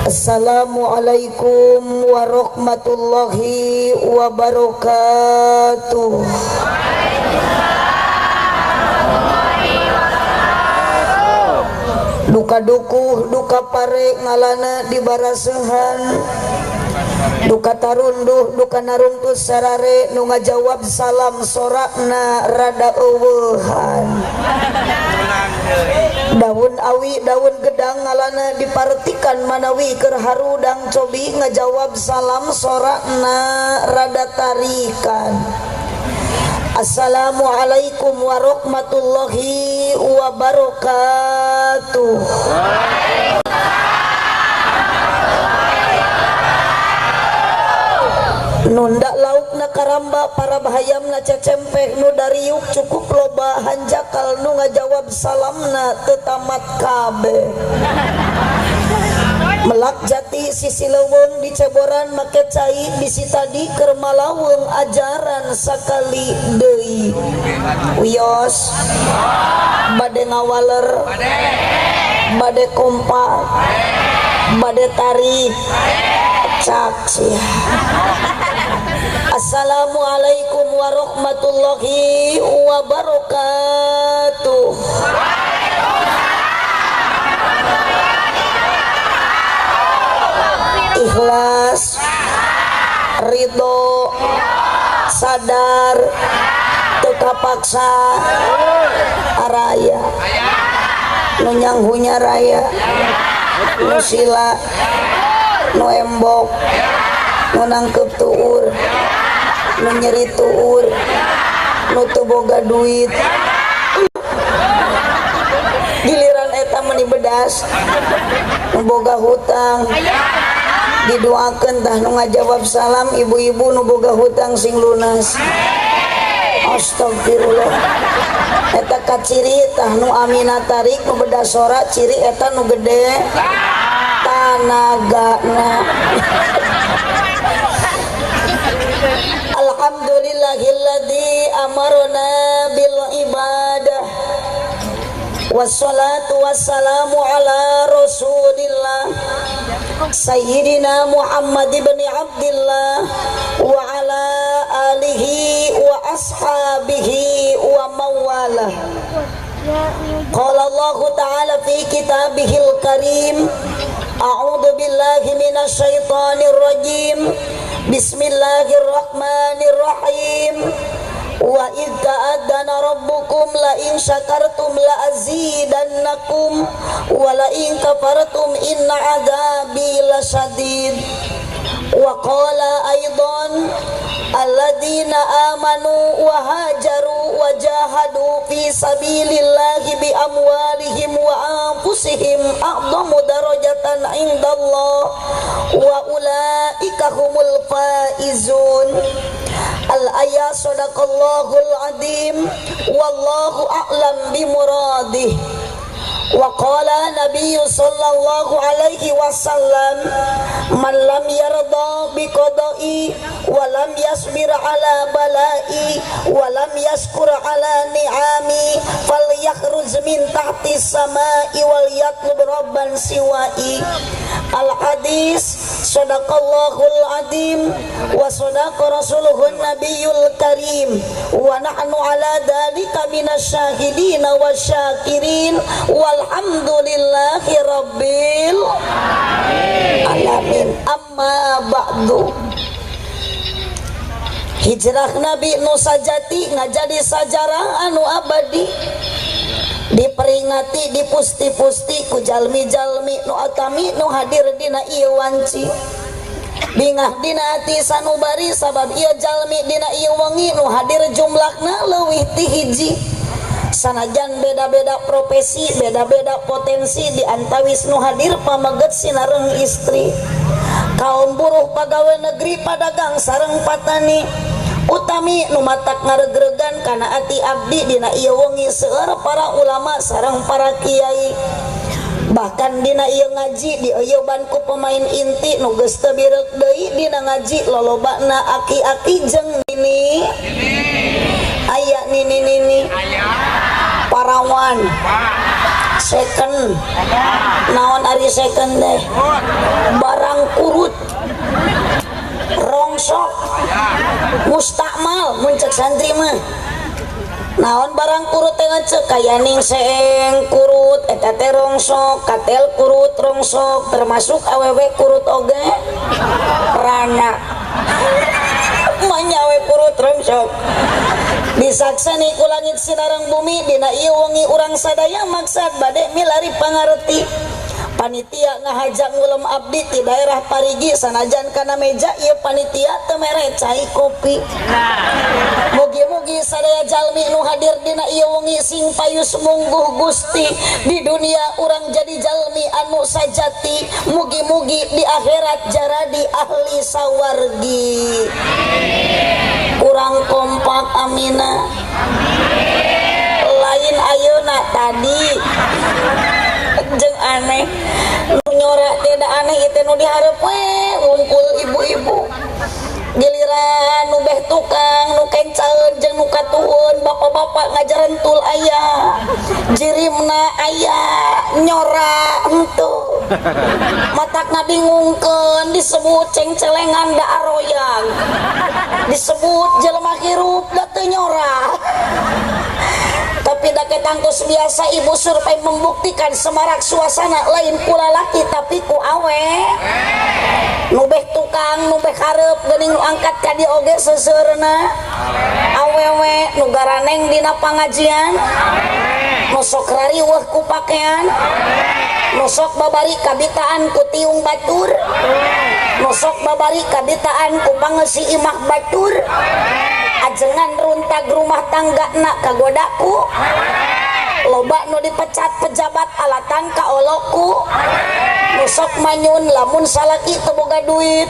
Assalamualaikum warahmatullahi wabarakatuh. Duka dukuh duka pare ngalana di barasehan, duka tarunduh duka narungtus sarare nu ngajawab salam sorakna rada eueuhan. Daun awi daun gedang ngalana dipartikan manawi keur harudang cobi ngajawab salam sorakna rada tarikan. Assalamualaikum warahmatullahi wabarakatuh. Nunda laukna karamba para bahayamna cecempeh nu dariuk cukup loba hanjakal nu ngajawab salamna teu tamat kabeh. Melak jati sisi leuweung di ceboran make cai bisi tadi keur malaweung ajaran sakali deui. Wios bade ngawaler, bade kompak, bade tarik, cak sih. Assalamualaikum warahmatullahi wabarakatuh. Ikhlas, ridho, sadar, teka paksa, araya, nu nyanghunya raya, nu sila, nu embok, nu nangkep tuur, nu nyeri tuur, nu teu boga duit. Giliran eta meni bedas, nu boga hutang. Didoakeun tah nu ngajawab salam ibu-ibu nu boga hutang sing lunas. Astagfirullah. Eta kaciri tah nu amina tarik nu bedas sora ciri eta nu gede tanagana. Alhamdulillahilladzi amarna bil ibadah. Wassalatu wassalamu ala rasulillah Sayyidina Muhammad ibn Abdillah wa ala alihi wa ashabihi wa mawalah. Qala Allah ta'ala fi kitabihil karim, a'udhu billahi minasyaitanir rajim, bismillahirrahmanirrahim. Wa idh ta'adzana rabbukum la in syakartum la azidannakum wa la in kafartum inna adzabi lasyadid. Wa qala aidan alladzina amanu wa hajaru wa jahadu fi sabilillahi bi amwalihim wa anfusihim a'dhamu darajatan indallah wa ulaika humul faizun. Al-ayat sadaqallahul azim wallahu a'lam bimuradih. Wa qala nabiyyu sallallahu alaihi wasallam man lam yarda biqada'i wa lam yasbir ala bala'i wa lam yashkur ala ni'ami falyakhruj min tahti samai wal yatlub rabban siwa'i. Al-hadis sadaqallahul azim wa sadaqa rasuluhun nabiyyul karim wa nahnu ala dhalika minasyahidin wa syakirin walhamdulillahi rabbil alamin. Amma ba'du. Hijrah Nabi nu sajati ngajadi sajarah anu abadi, diperingati dipusti-pusti ku jalmi-jalmi nu atami nu hadir dina ieu wanci. Bingah dina ati sanubari sabab ieu jalmi dina ieu wengi nu hadir jumlahna leuwih ti hiji. Sanajan beda-beda profesi, beda-beda potensi di antawis nu hadir pamaget sinareung istri, kaum buruh pagawe negeri padagang sareng patani, utami nu matak ngaregregan kana ati abdi dina ieu wengi seueur para ulama sareng para kiai. Bahkan dina ieu ngaji di eueuban ku pemain inti nu geus teu birek deui dina ngaji lolobana aki-aki jeung nini aya nini parawan second naon ari ngariseken deh barang kurut rongsok mustakmal muncak santri mah naon barang kurut teh ngecek kaya ningseng kurut eta teh rongsok katel kurut rongsok termasuk awewe kurut oge rana manyawe kurut rongsok disaksani ku langit sinarang bumi dina ieu wengi urang sadaya maksad bade milari pangarti panitia ngahajak ngulem abdi di daerah Parigi sanajan kana meja ieu panitia teu mere cai kopi mugi-mugi sadaya jalmi nu hadir dina ieu wengi sing payus mungguh Gusti di dunia urang jadi jalmi anu sajati mugi-mugi di akhirat jaradi ahli sawargi kurang kompak amina lain ayeuna tadi jeung aneh nu nyorak tidak aneh itu nu diharap ngumpul ibu-ibu giliran nu beh tukang nu kencaeun jeung nu katuhun bapak-bapak ngajarentul aya jirimna aya nyorak henteu matakna bingungkeun disebut cengcelengan da aroyang disebut jelema hirup da teu nyorak tapi da ketangtos biasa ibu survei membuktikan semarak suasana lain ku lalaki tapi ku awe nu beh tukang nu beh hareup geuning nu angkat ka dieu oge seuseurna awewe nu garaneng dina pangajian nu sok rariweuh ku pakean nu sok babari kabitaan ku tiung batur nu sok babari kabitaan ku pangeusi imah batur ajengan runtag rumah tangga nak kagodaku loba nu dipecat pejabat alatan ka oloku nu sok manyun lamun salaki teu boga duit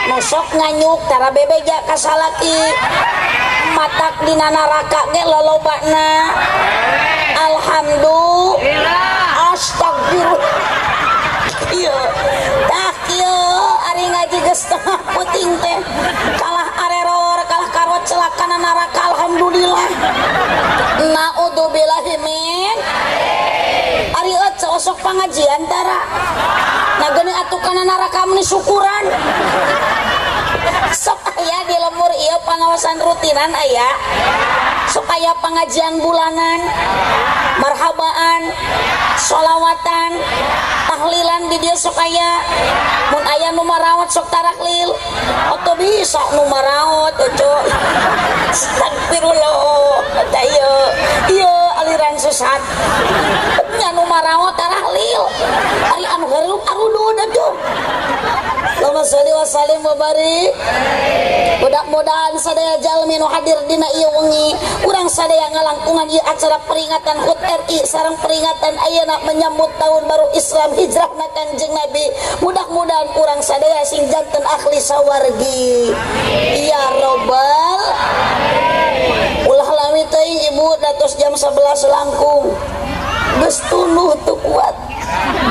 nu sok nganyuk tara bebeja ka salaki matak dina neraka ge lolobana alhamdulillah astagfirullah ieu tah kieu ari ngaji geus tengah puting teh kalah areror kalah karot celakana neraka alhamdulillah naudzubillahi min ari osok pangajian tara nageuning atuh kana neraka meni syukuran sok aya di lemur ieu pangawasan rutinan aya sok aya pengajian bulanan marhabaan sholawatan tahlilan di dia sok aya mun aya nu marawat sok taraklil atau bisa nu marawat cok astagfirullah da ieu aliran sesat nya nu marawat taraklil ari anu hareup arudu da cok Allahumma sholli wa sallim wa barik mudah-mudahan sadaya jalmi nu hadir dina ieu wengi urang sadaya ngalangkungan ieu acara peringatan HUT RI sareng peringatan ayeuna menyambut tahun baru Islam hijrahna Kanjeng Nabi mudah-mudahan urang sadaya sing janten ahli sawargi ya robbal ulah lami teuing ibu datos jam 11 langkung geus tunduh teu kuat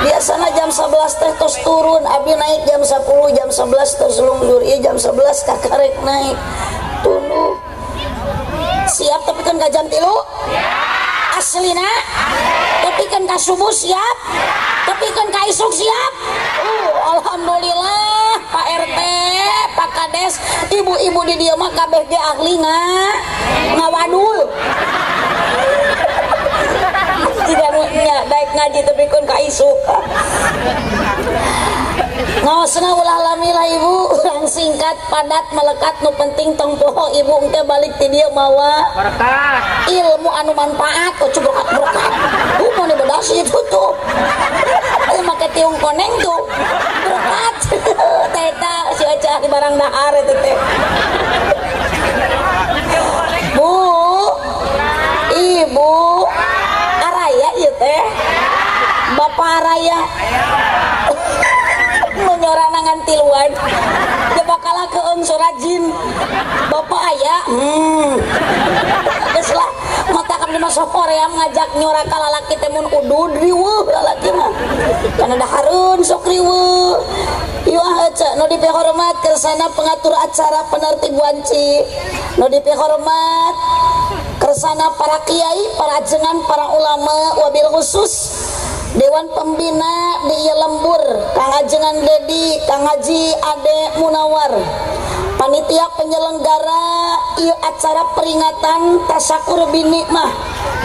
biasanya jam 11 teh tos turun abi naik jam 10 jam 11 tos lungdur ieu jam 11 kakarek naik tunduh siap tapi kan ka jam 3 aslina tapi kan ka subuh siap tapi kan ka isuk siap alhamdulillah Pak RT Pak Kades ibu-ibu di dieu mah kabeh ge ahli ngawadul tidak nya daek ngaji tapi kan ka isuk ngaosna ulah lamilah ibu urang singkat padat melekat nu penting tong poho ibu engke balik ti dieu mawa berkah ilmu anu manfaat kok berkat berkat mun bedas itu tuh aya make tiung koneng tuh berkat teta si acah di barang dahar eta teh Bu ibu araya ieu teh bapak araya menyorana ngantiluan dia bakalah keung surajin bapak aya geus lah mata kam di masa Korea ngajak nyorak ka lalaki teh mun udud riweuh lalaki mah kana dahareun sok riweuh ieu aca nu dipihormat kersana pengatur acara penertib wanci nu dipihormat kersana para kiai para ajengan para ulama wabil khusus Dewan Pembina di ieu lembur Kang Ajengan Dedi, Kang Haji Ade Munawar, panitia penyelenggara ieu acara peringatan tasakur bini mah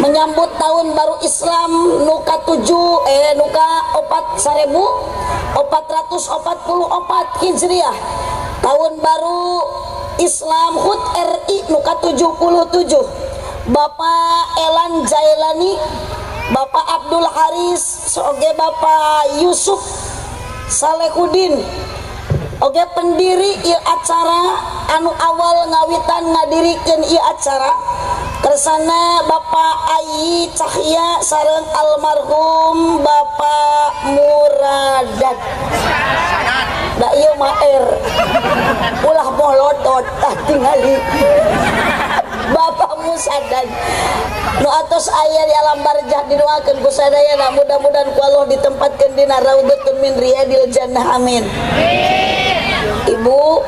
menyambut tahun baru Islam nuka 1444 Hijriah, tahun baru Islam HUT RI nuka 77. Bapak Elan Jailani, Bapak Abdul Haris, soge Bapak Yusuf Salehudin, oge pendiri ieu acara anu awal ngawitan ngadirikeun ieu acara. Kersana Bapak Ayi Cahya sareng almarhum Bapak Muradat. Da ieu maer. Ulah molotot tah tingali. Bapak Musadan nu atos aya di alam barjah didoakeun ku sadayana mudah-mudahan ku Allah ditempatkeun dina raudhatun min riyadil jannah amin. Ibu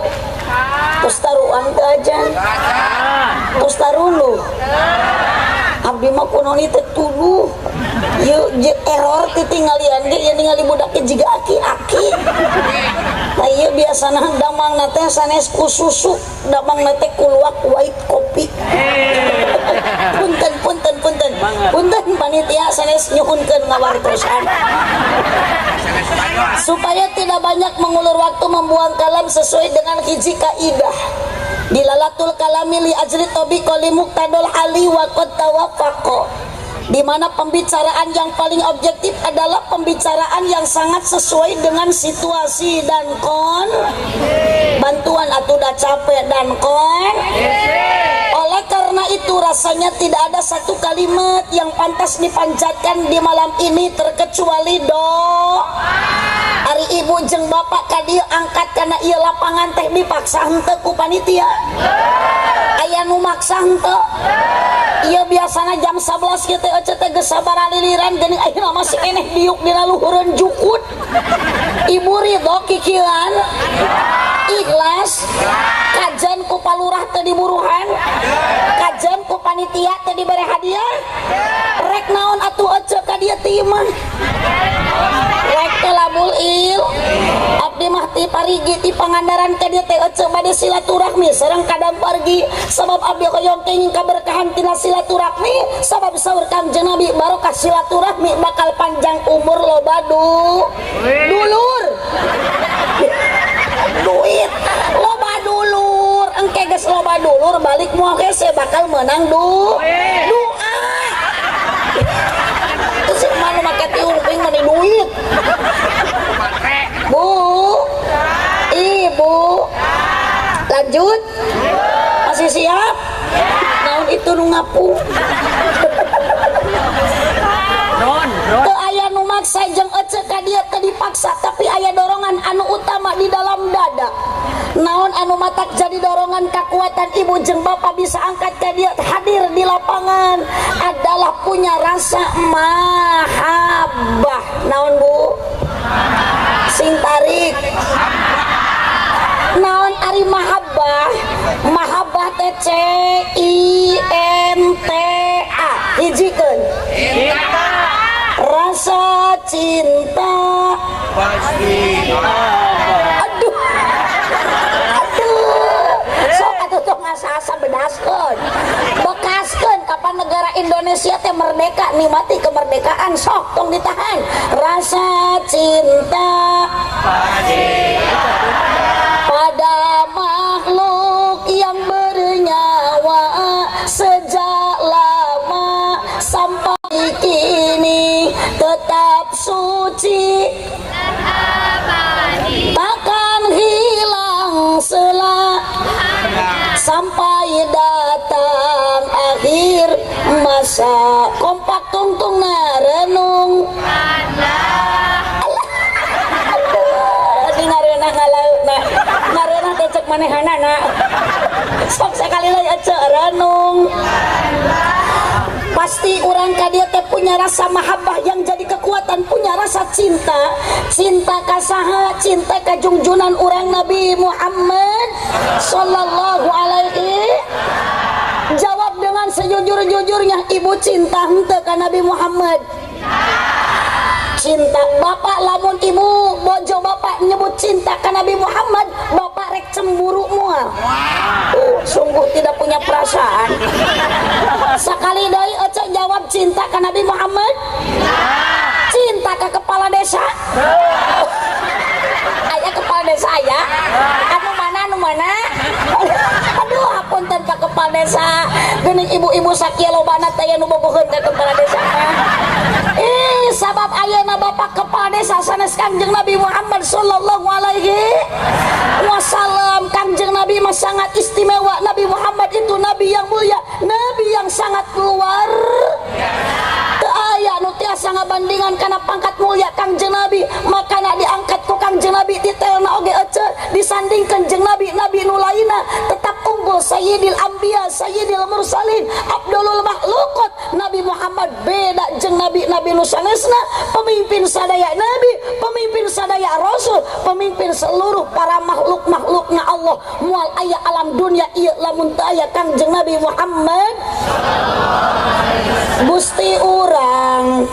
tos taruan teh aja tos tarulu abdi mah kunaon teh tuluh ieu error titinggalian ge ieu ningali budak jiga aki-aki. Nah ieu biasana damangna teh sanes ku susu, damangna teh kuluak white kopi. Punten panitia sanes nyuhunkeun ngawartosan. Supaya tidak banyak mengulur waktu membuang kalam sesuai dengan hiji kaidah. Dilalatul kalami li ajri tabiqo li muqtadul hali wa qad tawaffaqo. Di mana pembicaraan yang paling objektif adalah pembicaraan yang sangat sesuai dengan situasi dan bantuan atau udah capek dan oleh karena itu rasanya tidak ada satu kalimat yang pantas dipanjatkan di malam ini terkecuali Ari ibu jeung bapak kadieu angkat karena ieu lapangan teh dipaksa henteu ku panitia. Aya nu maksa henteu. Ieu biasana jam 11 kieu teh ece teh geus sabaraha liliran geuning ayeuna masih keneh diuk dina luhureun jukut. Ibu ridho kikieuan ikhlas kajen ku palurah teu diburuhan, kajen ku panitia teu dibere hadiah. Rek naon atuh ece ka dieu ti mah? Rek teh labul il abdi mah ti parigi ti pangandaran ka dieu teh ece bade silaturahmi sareng kadampargi sabab abdi hoyong kenging kaberkahan tina silaturahmi sabab saur Kangjeng Nabi barokah silaturahmi bakal panjang umur loba dulur duit loba dulur engke geus loba dulur balik moal hese bakal menang doa terus mana make tiung ping mani duit Bu Ibu lanjut masih siap naon itu nu ngapung teu aya nu maksa jeung ece ka dieu teu dipaksa tapi aya dorongan anu utama di dalam dada. Naon anu matak jadi dorongan kekuatan ibu jeung bapak bisa angkat ka dieu hadir di lapangan adalah punya rasa mahabbah. Naon Bu? Sing tarik. Naon ari mahabbah? Mahabbah teh CINTA. Hijikeun. Rasa cinta pasti aduh sok atuh tong asa-asa bedaskeun bekaskeun kapan negara Indonesia teh merdeka nikmati kemerdekaan sok tong ditahan rasa cinta pasti pada makhluk yang bernyawa sejak lama sampai kini tetap suci takkan hilang sampai datang akhir masa. Kompak tungtung renung ngareunah teh cek manehanana sok sekali lagi aja renung. Pasti orang kadia teh punya rasa mahabbah yang jadi kekuatan, punya rasa cinta. Cinta ka saha? Cinta ka junjunan orang Nabi Muhammad sallallahu alaihi. Jawab dengan sejujur-jujurnya, ibu cinta henteu ka Nabi Muhammad? cinta bapak lamun ibu bojo bapak nyebut cinta ke Nabi Muhammad bapak rek cemburu mual sungguh tidak punya perasaan sekali deui ece jawab cinta ke Nabi Muhammad cinta ke kepala desa ayah kepala desa ya anu mana aduh apunten ka kepala desa geuning ibu-ibu sakieu lobana teh nu bogoheun ka kepala desa sabab ayeuna bapak kepala desa sanes Kangjeng Nabi Muhammad sallallahu alaihi wasallam. Kangjeng Nabi mah sangat istimewa. Nabi Muhammad itu nabi yang mulia, nabi yang sangat luar teu aya nu tiasa ngabandingan kana pangkat mulia Kangjeng Nabi. Makana diangkat ku Kangjeng Nabi titelna oge ece disandingkeun jeung nabi-nabi nu lainna tetap unggul sayyidil anbiya sayyidil mursalin abdulul makhluqat. Nabi Muhammad beda jeung nabi-nabi nu sanesna, pemimpin sadaya nabi, pemimpin sadaya rasul, pemimpin seluruh para makhluk-makhlukna Allah. Moal aya alam dunia ieu lamun teu aya Kangjeng Nabi Muhammad Gusti urang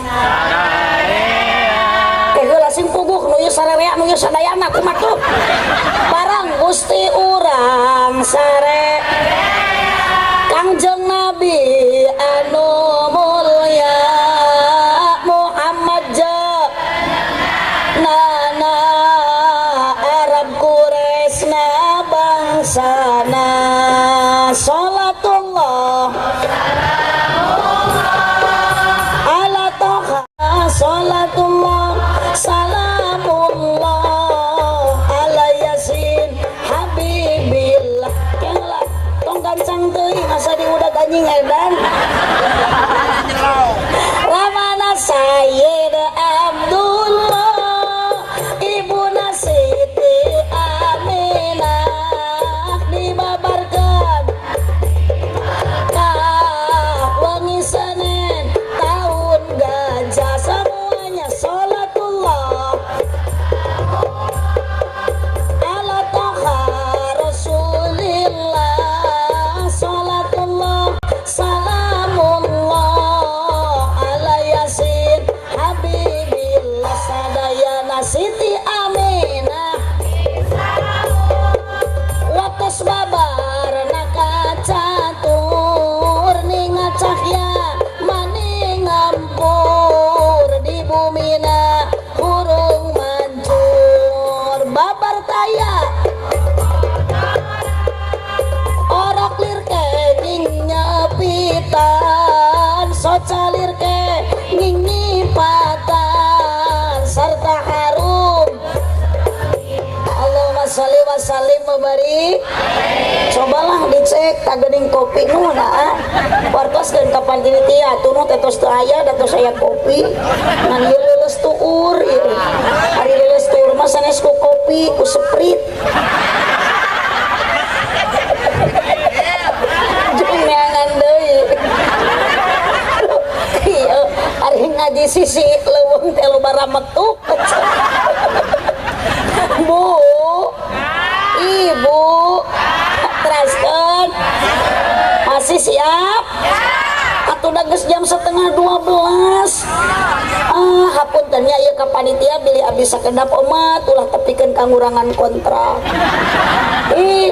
heula sing puguh nu ieu sarerea nu ieu sadayana kumaha tuh barang Gusti urang sare Kangjeng Nabi anu mulia Muhammad je nana Arab Quraisna bangsana salatullah ala toha salatullah salamullah ala yasin habibillah kela tong gancang teuing asa diudag anjing edan ramana Sayyid Abdullah ibuna Siti Aminah dibabarkan wengi Senin tahun gajah semuanya salatullah ala toha rasulillah salatullah salamullah ala yasin habibillah sadayana Siti Aminah watos babarna kacatur ningat cahya maning ngampur di bumina hurung mancur babar taya orok lir kenging nyepitan socalir kenging nyipatan serta harum Allahumma sholli wa sallim wa barik. Cobalah dicek tagening kopi nu nah wartoskeun ka panitia atuh tetos teu aya da tos aya kopi ngan ieu leuleus tuur ieu ari leuleus tuur mah sanes ku kopi ku sprite jeung neangan deui ieu ari ngaji sisi leuweung teh loba rametuk Bu Ibu teraskan masih siap atuh da geus jam 11:30 hapuntennya ieu ka panitia bilih abdi sakedap omat ulah tepikeun kangurangan kontrak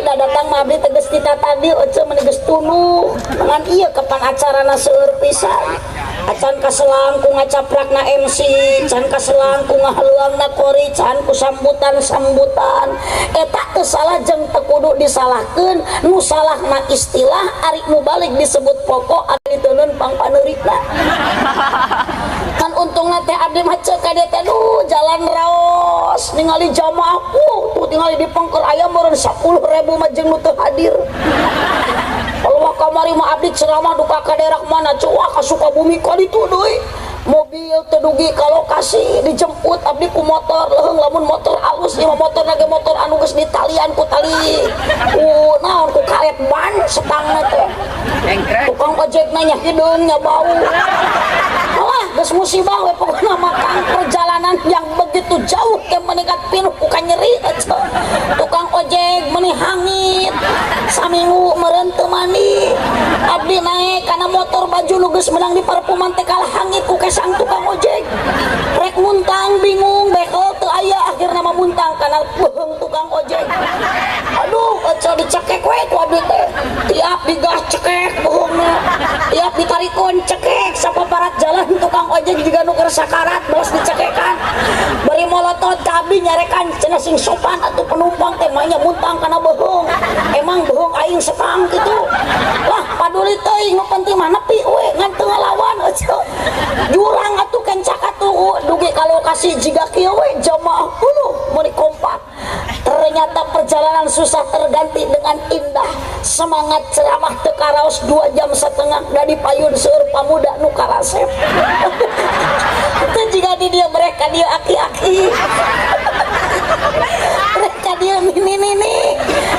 da datang mah abdi tegas kita tadi oce meni geus tunu ngan ieu kapan acarana seueur pisan acan kaselangku ngacaprakna MC can kaselangku ngahaluangna kori can ku sambutan eta teu salah jeung teu kudu disalahkeun nu salahna istilah ari nu balik disebut pokok ari diteunun pangpaneurikna kan untungna teh abdi mah ceuk ka dieu teh jalan raos ningali jamaahku tuh tinggal di pengker aya meureun 10.000 mah jeung nu teu hadir Allah kamari mah abdi ceramah duka ka daerah mana coba ka Sukabumi ka ditu deui mobil tedugi ka lokasi dijemput abdi ku motor leuheung lamun motor alus ieu motor lagi motor anu geus ditalian ku tali naon ku karet ban setangna teh tukang ojek nanya hideung nya bau wah geus musibah we pokona mah perjalanan yang begitu jauh ke meningkat pinuh bukan nyeri aja. Tukang ojek meni hangit saminggu meureun teu mandi. Abdi naik karena motor baju nu geus menang di parfuman teh kalah hangit ku kesang tukang ojek. Rek muntang bingung bekel teu aya akhirna mah muntang karena beheung tukang ojek. Aduh aja dicekek we ku abdi teh. Tiap digas cekek beheungna. Tiap ditarikun cekek sapaparat jalan tukang ojek juga nu keur sakarat balas dicekekan. Bari molotot ka abdi nyarekan cenah sing sopan atuh penumpang teh mah nya muntang kana beheung. Emang beheung aing sekang kitu. Lah paduli teuing nu penting mah nepi we ngan teu ngalawan aja. Jurang atuh kencak atuh dugi ka lokasi jiga kieu we jamaah meni kompak. Ternyata perjalanan susah terganti dengan indah. Semangat ceramah teu karaos 2 jam setengah da dipayun seueur pamuda nu karasep. Itu jika di dia mereka dia aki-aki. Mereka dia nini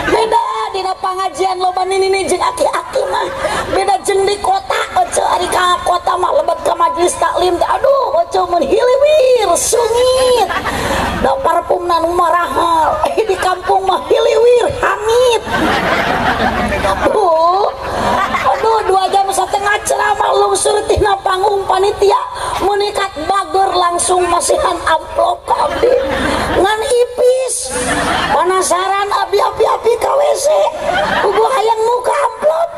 beda dina pangajian loba nini jeung aki-aki mah beda jeung di kota oce ari ka kota mah lebet ka majelis taklim aduh oce mun hiliwir sungit da parfumna nu mahal di kampung mah hiliwir hangit. Aduh 2 jam setengah ceramah lungsur tina panggung panitia menikat bager langsung masihan amplop ka abdi ngan ipis penasaran abdi api-api ka WC ugu hayang muka amplop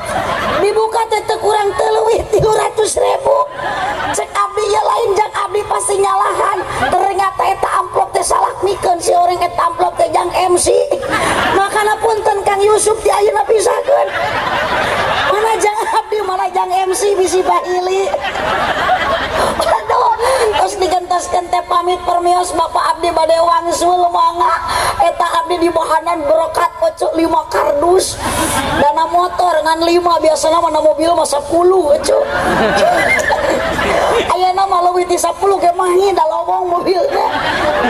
dibuka teh teu kurang teu leuwih 300.000 cek abdi ya lain jang abdi pasti nyalahan ternyata eta amplop teh salah mikeun si orang eta amplop teh jang MC makana punten Kang Yusuf ti ayeuna pisakeun mana jang abdi mana jang MC bisi bahili. Aduh terus digentaskeun teh pamit permios Bapak abdi bade wangsul mangga eta abdi di bahanan brokat ocok 5 kardus dana motor ngan 5 biasana mana mobil mah 10 ocok. Ayeuna mah leuwih ti 10 ge mah da lowong mobilna.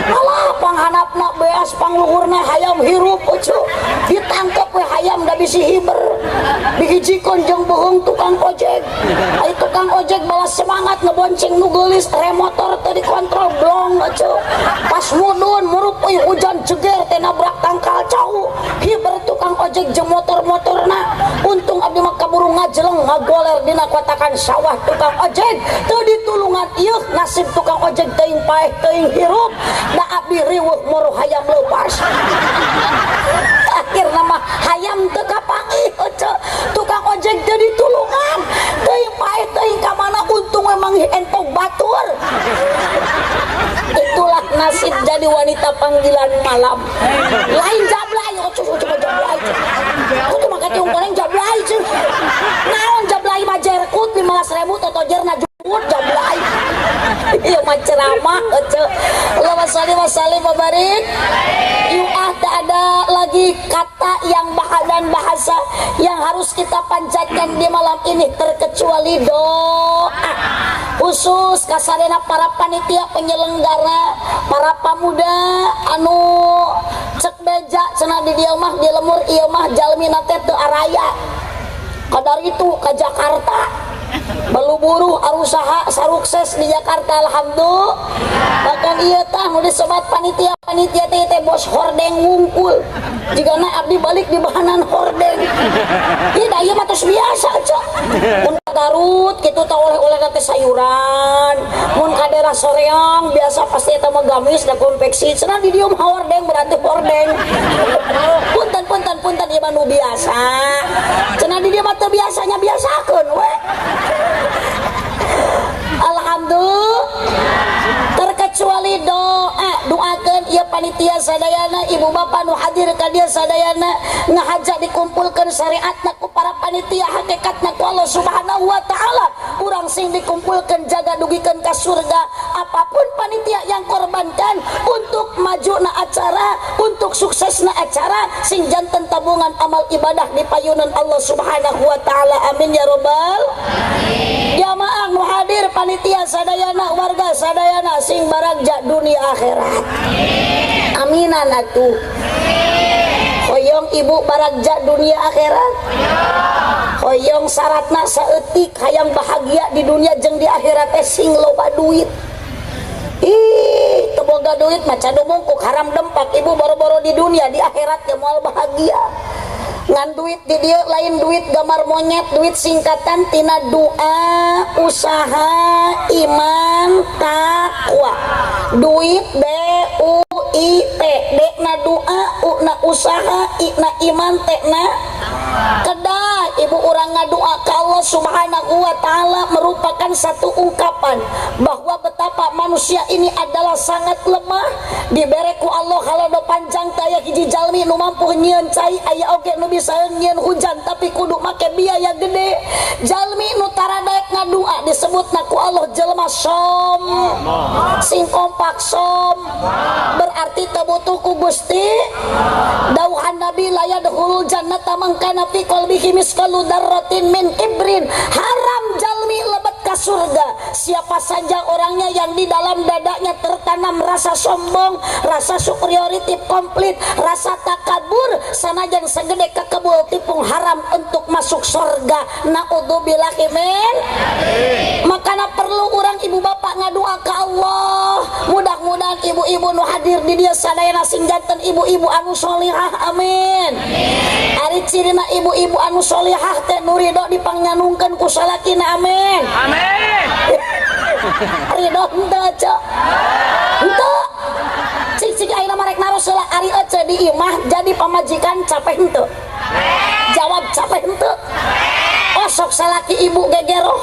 Alah panghanapna beas pangluhurna hayam hirup ocok. Ditangkep we hayam da bisi hiber. Dihijikeun jeung beheung tukang ojek. Ai tukang ojek balas semangat ngebonceng nu geulis remotor teh dikontrol blong ocok. Pas mudun murup euy hujan jeger teh nabrak tangkal cau. Hiber tukang ojek jeung motor-motorna. Untung abdi mah kaburu ngajeleng ngagoler dina kotakan sawah tukang ojek. Teu ditulungan ieu nasib tukang ojek teuing paeh teuing hirup. Da abdi riweuh moro hayam leupas. Akhirna mah hayam teu kapangih ocok. Tukang ojek teu ditulungan. Teuing paeh teuing ka mana untung memang entong batur. Itulah nasib jadi wanita panggilan malam. Lain jablay ocok jablay. Kudu mah katiung goreng jablay ceun. Naon jablay mah jerkut 15.000 totojerna jumut jablay. Ieu mah ceramah ocok. Allahumma shalli wa sallim wa barik. Tak ada lagi kata yang dan bahasa yang harus kita panjatkan di malam ini terkecuali doa khusus kasadena para panitia penyelenggara, para pemuda anu cek beja cenah di dieu mah di lemur ieu mah jalmina teh teu araya kadar itu ke Jakarta baluburu arusaha sarukses di Jakarta alhamdulillah. Bahkan ieu tah nu disebat panitia teh bos hordeng wungkul jigana abdi balik di bahanan hordeng. Ieu da ieu mah tos biasa cok. Mun ka Garut kitu tah oleh-oleh teh sayuran, mun ka daerah Soreang biasa pasti eta mah gamis da konveksi cenah di dieu mah hordeng berarti hordeng. Punten ieu mah nu biasa cenah di dieu mah teu biasanya biasakeun we. Alhamdulillah terkecuali doakeun ieu panitia sadayana ibu bapak nu hadir ka dieu sadayana ngahaja dikumpulkeun syariatna ku para panitia hakikatna ku Allah Subhanahu wa taala urang sing dikumpulkeun jaga dugikeun ka surga apapun panitia yang korbankan untuk majuna acara untuk suksesna acara sing janten tabungan amal ibadah di payunan Allah Subhanahu wa taala amin ya rabbal alamin. Jamaah nu hadir panitia sadayana warga sadayana sing baragja dunia akhirat aminan atuh hoyong ibu baragja dunia akhirat hoyong syaratna saeutik hayang bahagia di dunia jeung di akhirat teh sing loba duit ih boga duit maca mungkuk haram dempak ibu boro-boro di dunia di akhirat ge moal bahagia ngan duit di dia lain duit gambar monyet duit singkatan tina doa usaha iman takwa duit DUIT D na doa U na usaha I na iman T na kedah ibu orang ngadua ke Allah subhanahu wa ta'ala merupakan satu ungkapan bahwa betapa manusia ini adalah sangat lemah dibereku Allah kalau do panjang taya hiji jalmi nu mampu nyieun cai aya oge nu bisa nyieun hujan tapi kudu make biaya gede jalmi nu tara daek ngadua disebutna ku Allah jelema som sing kompak som berarti tebutuh ku Gusti dauhan Nabi layadkhulul jannata man kana fi qalbihi miskalu darratin min kibrin haram jalmi lebet ka surga siapa saja orangnya yang di dalam dadanya tertanam rasa sombong rasa superiority komplit rasa takabur sanajan segede kekebul tipung haram untuk masuk surga naudzubillahi min makana perlu orang ibu bapak ngadua ke Allah mudah-mudahan ibu-ibu nu hadir di dia sadayana sing janten ibu-ibu anu sholihah amin ari cirina ibu-ibu anu sholihah teh nu ridho dipangnyanungkeun ku salakina amin amin ridho henteu cek henteu cik ayeuna marek naros heula ari ece di imah jadi pamajikan capek henteu jawab capek henteu osok salaki ibu gegeroh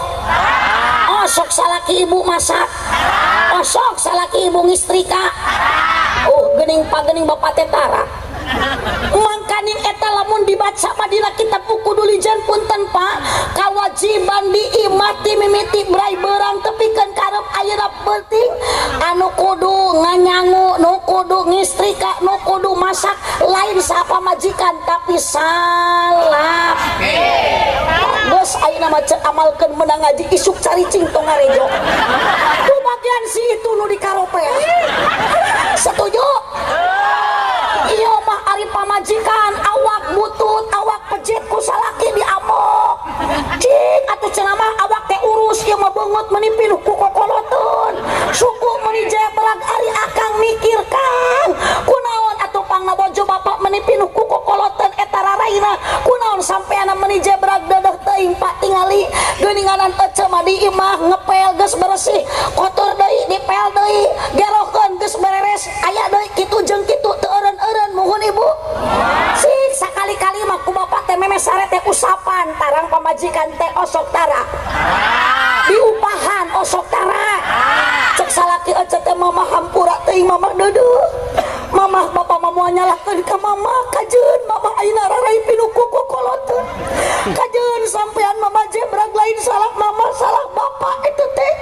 osok salaki ibu masak osok salaki ibu ngistrika geuning pagening bapak teh tara mangkaning eta lamun dibaca madina kitab buku dulijan punten Pak kawajiban diimati mimiti brai berang tepikeun karep ayeuna penting anu kudu nganyangu nu kudu ngistrika nu kudu masak lain sapa majikan tapi salap geus ayeuna mah ceuk amalkeun meunang ngaji isuk caricing tong ngarejo tu bagian si itu nu dikarope setuju iya mah ari pamajikan awak butut awak pejit ku salaki diamok cik atuh cenah mah awak teh urus ieu mah beungeut meuni pinuh ku kokoloteun suku meuni jebrag ari akang mikirkan kunaon atuh pangna bojo bapak meuni pinuh ku kokoloteun eta raraina kunaon sampeana meuni jebrag dedeh teuing Pak tingali geuninganan ece mah di imah ngepel geus bersih kotor deui dipel deui gerokeun geus beres aya deui kitu jeung kitu teu eureun mohon ibu sih sakali-kali mah ku bapak teh memes sare teh usapan tarang pamajikan teh osok tara diupahan osok tara cek salaki ece teh mamah hampura teuing mamah deudeuh mamah bapak mah moal nyalahkeun ka mamah kajeun mamah ayeuna rarai pinuh ku kokoloteun kajeun sampean mamah jebrag lain salah mamah salah bapak itu teh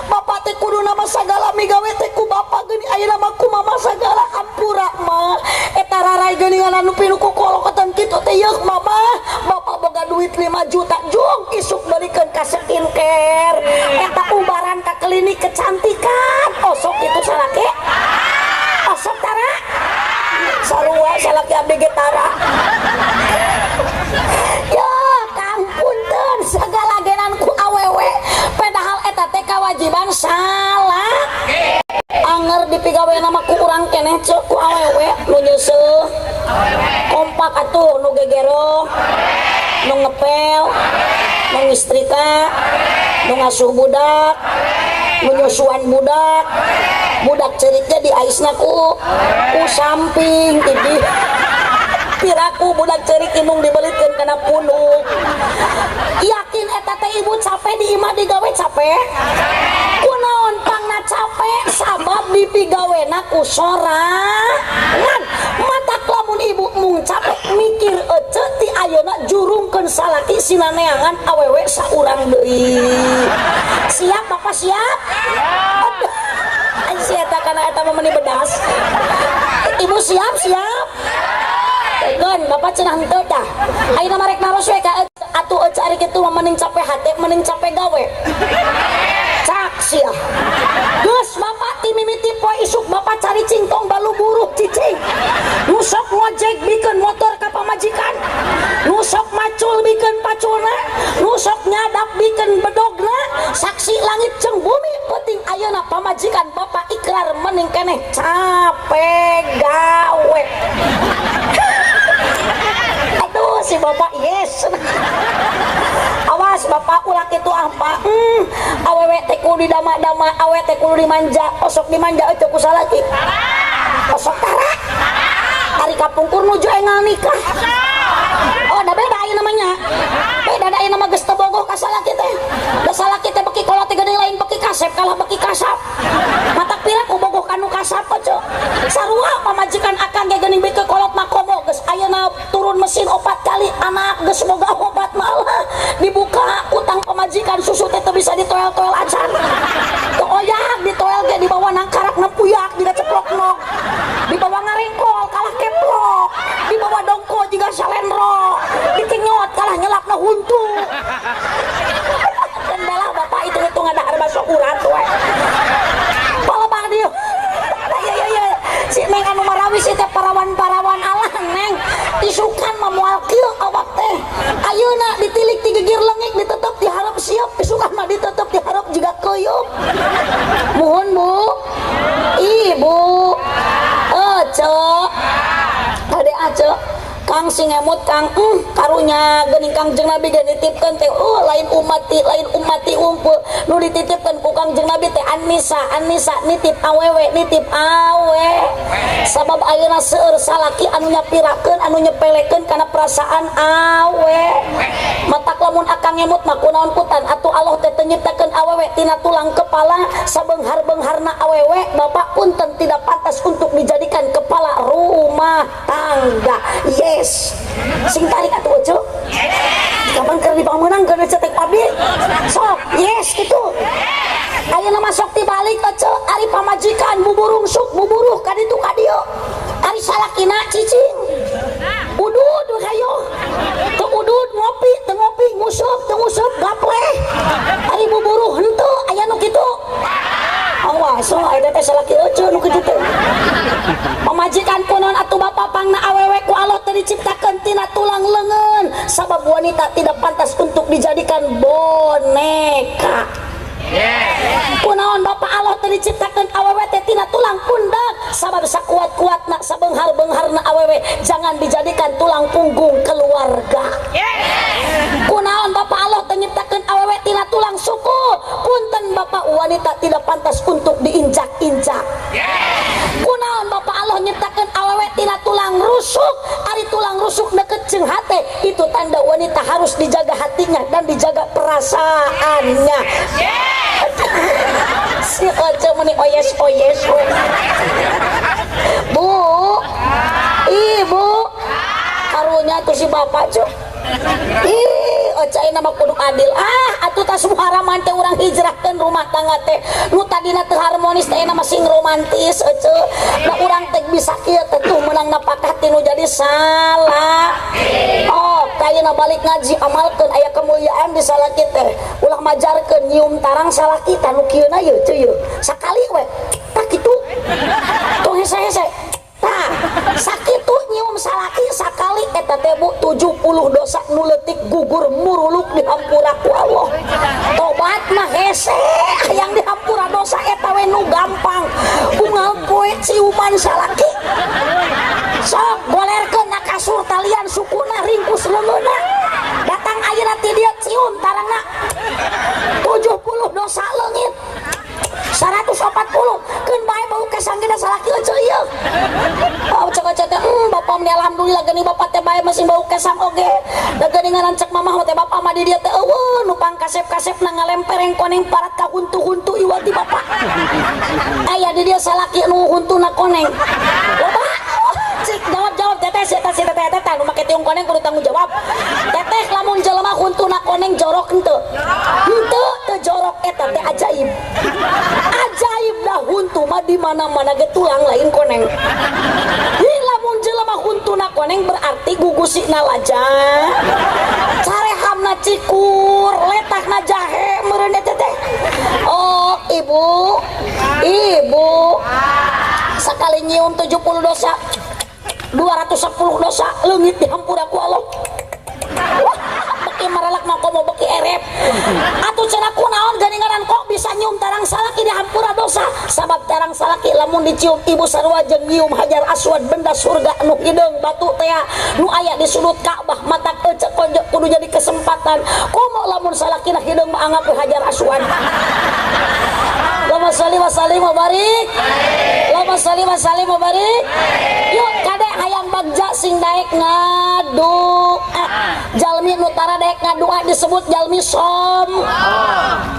bapak teh kudu nama sagala migawe teh ku bapak geuning ayeuna mah ku mamah sagala hampura mah eta rarai geuningan anu pinuh ku kokoloteun kitu teh yeuk mamah bapak boga duit 5 juta jung isuk balikeun ka skincare eta ubaran ka klinik kecantikan osok itu salaki osok tara sarua salaki abdi ge tara ya kampunten segala genan ku awewe padahal eta teh kawajiban salah anger dipigaweuna mah ku urang keneh ceuk ku awewe nu nyeuseul kompak atuh nu gegero nu ngepel nu ngistrika nu ngasuh budak nu nyusuan budak budak ceriknya di aisna ku samping ini piraku budak cerik inung dibelikeun kana punuk yakin eta teh ibu capek di imah digawe capek kunaon pangna capek sabab dipigawena ku sorangan matak lamun ibu mung capek mikir ece ti ayeuna jurungkeun salaki sinaneangan awewe saurang deui siap bapak siap siapa karena eta meuni bedas ibu siap Gon bapak cenah henteu tah ayeuna marek naros we ka atuh ece ari kitu mending capek hate mending capek gawe cak sia geus bapak ti mimiti poe isuk bapak cari cingtong balu buruh cicing nusok ngojek bikeun motor ka pamajikan nusok macul bikeun paculna nusok nyadap bikeun bedogna saksi langit jeung bumi penting ayeuna pamajikan bapak ikhlas gilar mending keneh capek gawe. Aduh si bapak yes. Awas bapak ulah kitu apa? Awewe teh kudu dama-dama, awewe teh kudu dimanja, osok dimanja teh ku salaki. Osok tara. Ari kapungkur nuju engal nikah. Oh, da beda ieu namanya. Beda da ieu nama geus teu bogoh ka salaki teh. Da salaki teh beki kolot teh geuning lain beki kasep kalah beki kasap. Matak pira ku bogoh kanu kasap aja. Sarua pamajikan akang ge geuning beki kolot makomo geus ayeuna turun mesin 4 kali anak geus boga obat malah dibuka utang pamajikan susu teh teu bisa ditoel-toel acan. Teu oyak ditoel ge di bawah nangkarak nempuyak jiga ceploknog. Di bawah ngarengkol kalah keplok. Di bawah dongko jiga salendro. Dicenyot kalah nyelapna huntu. Kendala bapak itu ada harga syukuran we. Palebah dieu. Ya. Si Neng anu marawi si teh parawan-parawan Allah Neng. Isukan memual kieu awak teh. Ayeuna ditilik ti gegir leungit ditetep diharap siap, isukan mah ditetep diharap jiga keuyeup. Muhun Bu. Ibu. Cek. Ade ace. Kang sing ngemut Kang karunya geuning Kangjeng Nabi ge nitipkeun teh lain umati umpul nu dititipkeun ku Kangjeng Nabi teh An-Nisa nitip awewe sabab ayeuna seueur salaki anu nyapirakeun anu nyepelekeun kana perasaan awe matak lamun akang ngemut mah kunaon kutan atuh Allah teh teu nyiptakeun awewe tina tulang kepala sabeunghar-beungharna awewe bapak punten tidak pantas untuk dijadikan kepala rumah tangga. Yes, sing tarik atuh ojo. Kapan keur dipameunang keur cetek abdi? Sok, yes gitu. Ayeuna mah sok tibalik ojo, ari pamajikan buburuh ka ditu ka dieu. Ari salakina cicing. Udud hayo. Teu udud ngopi, teu ngopi, ngusup gapleh. Ari buburuh henteu aya nu kitu. Awas, ada teh salaki ojo nu kitu teh. Pamajikan kunon atuh bapak pangna awewe ku Allah teh diciptakeun tina tulang leungeun sabab wanita tidak pantas untuk dijadikan boneka. Kunaon bapak Allah teh diciptakeun awewe teh tina tulang pundak sabab sakuat-kuatna sabeunghar-beungharna awewe jangan dijadikan tulang punggung keluarga. Kunaon bapak Allah teh nyiptakeun awewe tina tulang suku punten bapak wanita tidak pantas untuk diinjak-injak. Kunaon bapak Allah nyiptakeun awewe tina tulang rusuk ari tulang rusuk deket jeung hate itu tanda wanita harus dijaga hatinya dan dijaga perasaannya. Si ojo meni oyes Bu, ibu karunya tuh si bapak cok. Ocai nama kudu adil atuh tas haraman teh urang hijrahkeun rumah tangga teh nu tadina teu harmonis teh nama sing romantis ece da urang teh bisa kieu teh tuh meunang napakah tinu jadi salah. Oh kayana balik ngaji amalkeun aya kemuliaan di salaki teh ulah majarkeun nyium tarang salaki tanu kieuna ye teu ye sakali we tak kitu tuh hese-hese. Nah, sakitu nyium salaki sakali eta teh Bu 70 dosa nu leutik gugur muruluk dihampura ku Allah. Tobat mah hese hayang dihampura dosa eta we nu gampang. Unggal poe ciuman salaki. Sok golerkeun na kasur talian sukuna ringkus leungeunna. Datang ayeuna ti dieu cium tarangna 70 dosa leungit. 140 keun bae bau kesanggina salaki ojo ieu. Cek teh bapak meni alhamdulillah geuning bapak teh bae masih bau kesang oge. Da geuningan cek mamah teh bapak mah di dieu teh eueuh nu pangkasep-kasepna ngalempereng koneng parat ka huntu-huntu ieu ti bapak. Aya di dieu salaki nu huntuna koneng. Loba cik jawab teteh teteh nu make tiung koneng kudu tanggung jawab. Teteh lamun jelema huntuna koneng jorok henteu? Henteu teu jorok eta teh ajaib. Ajaib dah huntu mah di mana-mana ge tulang lain koneng. Lamun jelema huntuna koneng berarti gugusina laja. Carehamna cikur, letakna jahe meureun teteh. Oh, ibu. Sakali nyium 70 dosa. 210 dosa leungit dihampura ku Allah. Wah, imaralak mah komo beki erep atuh cenah kunaon geuningan kok bisa nyium tarang salaki di hampura dosa sabab tarang salaki lamun dicium ibu sarua jeung nyium hajar aswad benda surga anu hideung batu teh nu aya di sudut Ka'bah mata ecek konjok kudu jadi kesempatan komo lamun salakina hideung mah anggap hajar aswad. Allahumma sholli wa sallim wa barik. Allahumma sholli wa sallim wa barik. Yuk kadek hayang bagja sing daek ngadu. Jalmi nu tara daek ngadua disebut jalmi som.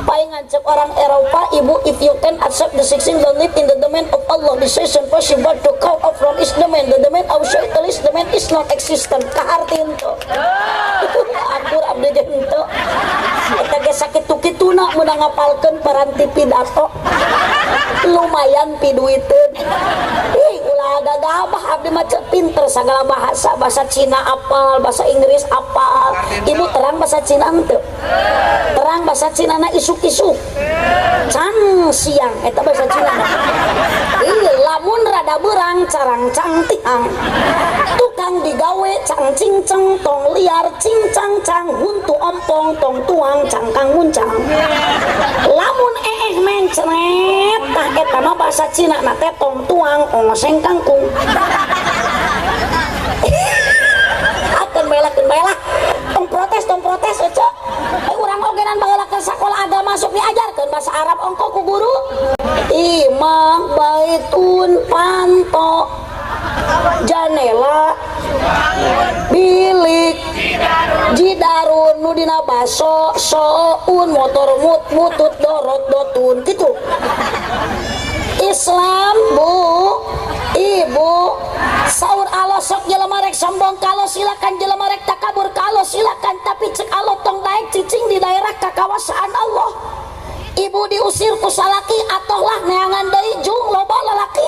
Paling ngancep orang Eropa, ibu, if you can accept the 16 don't live in the domain of Allah, the session possible to come up from his domain, the domain of shaitan is domain is not existent. Kahartin to. Akur abdi jento. Eta ge sakitu-kituna meunang ngapalkeun paranti pidato. Lumayan piduiteun. Ih ulah gagabah abdi mah pinter sagala bahasa, bahasa Cina apal, bahasa Inggris apal. Ibu terang bahasa Cina henteu? Terang bahasa Cina na isuk-isuk. Cang siang eta bahasa Cina. Ih lamun rada beurang carang cang tiang. Tukang digawe cang cinceng tong liar cincang cang huntu ompong tong tuang cangkang muncang. Lamun mencret tah eta mah bahasa Cina na teh tong tuang oseng kangkung. Akeun bela tong protes aja. Urang ogenan baheula ke sakola agama masuk diajarkeun bahasa Arab ongko ku guru. Imah baitun panto janela bilik jidarun nu dina baso soun motor mutut dorot dotun gitu. Islam bu ibu saur Allah sok jelema rek sombong kalau silakan jelema rek takabur kalau silakan tapi cek Allah tong daek cicing di daerah kekawasaan Allah. Ibu diusir ku salaki atoh lah neangan deui jung loba lalaki